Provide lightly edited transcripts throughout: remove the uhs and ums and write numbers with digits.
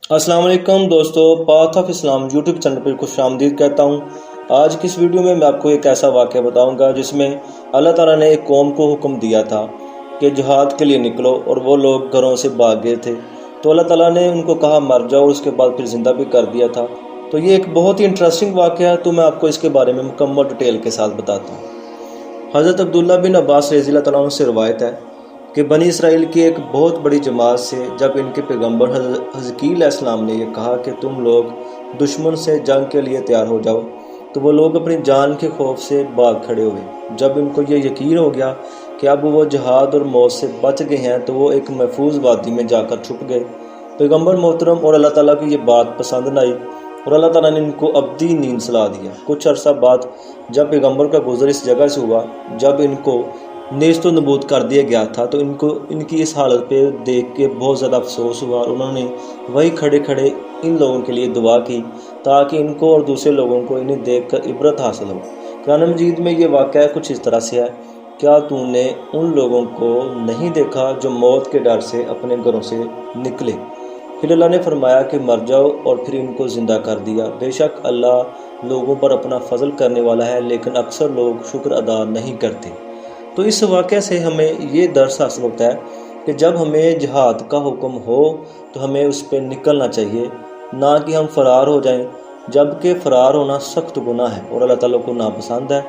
अस्सलाम वालेकुम दोस्तों, पाक ऑफ इस्लाम यूट्यूब चैनल पर खुश आमदीद कहता हूँ। आज की इस वीडियो में मैं आपको एक ऐसा वाक़या बताऊँगा जिसमें अल्लाह ताला ने एक कौम को हुक्म दिया था कि जिहाद के लिए निकलो, और वो लोग घरों से भाग गए थे। तो अल्लाह ताला ने उनको कहा मर जाओ, उसके बाद फिर ज़िंदा भी कर दिया था। तो ये एक बहुत ही इंटरेस्टिंग वाक़या है, तो मैं आपको इसके बारे में मुकम्मल डिटेल के साथ बताता हूँ। हज़रत अब्दुल्ला बिन अब्बास रज़ी अल्लाह तआला अन्हु से रवायत है कि बनी इसराइल की एक बहुत बड़ी जमात से जब इनके पैगंबर हज़कील अलैहिस्सलाम ने यह कहा कि तुम लोग दुश्मन से जंग के लिए तैयार हो जाओ, तो वो लोग अपनी जान के खौफ से भाग खड़े हुए। जब इनको ये यकीन हो गया कि अब वो जहाद और मौत से बच गए हैं, तो वो एक महफूज वादी में जाकर छुप गए। पैगंबर मोहतरम और अल्लाह ताला की ये बात पसंद न आई और अल्लाह ताला ने इनको अब्दी नींद सला दिया। कुछ अरसा बाद जब पैगंबर का गुज़र इस जगह से हुआ जब इनको नेस्तो नबूद कर दिया गया था, तो इनको इनकी इस हालत पे देख के बहुत ज़्यादा अफसोस हुआ और उन्होंने वहीं खड़े खड़े इन लोगों के लिए दुआ की ताकि इनको और दूसरे लोगों को इन्हें देखकर इबरत हासिल हो। कुरान मजीद में ये वाक़या कुछ इस तरह से है, क्या तूने उन लोगों को नहीं देखा जो मौत के डर से अपने घरों से निकले, फिर अल्लाह ने फरमाया कि मर जाओ, और फिर इनको ज़िंदा कर दिया। बेशक अल्लाह लोगों पर अपना फ़ज़ल करने वाला है, लेकिन अक्सर लोग शुक्र अदा नहीं करते। तो इस वाक़े से हमें ये दर्स हासिल होता है कि जब हमें जिहाद का हुक्म हो तो हमें उस पर निकलना चाहिए, ना कि हम फ़रार हो जाएं, जबकि फ़रार होना सख्त गुनाह है और अल्लाह ताला को नापसंद है।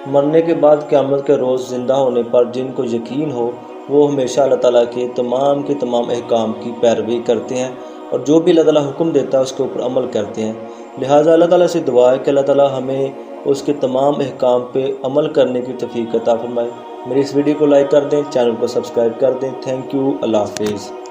मरने के बाद क़यामत के रोज़ ज़िंदा होने पर जिनको यकीन हो वो हमेशा अल्लाह ताला के तमाम अहकाम की पैरवी करते हैं, और जो भी अल्लाह ताला हुक्म देता है उसके ऊपर अमल करते हैं। लिहाजा अल्लाह ताला से दुआ है कि अल्लाह ताला हमें उसके तमाम अहकाम पे अमल करने की तौफीक अता फरमाए। मेरी इस वीडियो को लाइक कर दें, चैनल को सब्सक्राइब कर दें। थैंक यू, अल्लाह हाफिज़।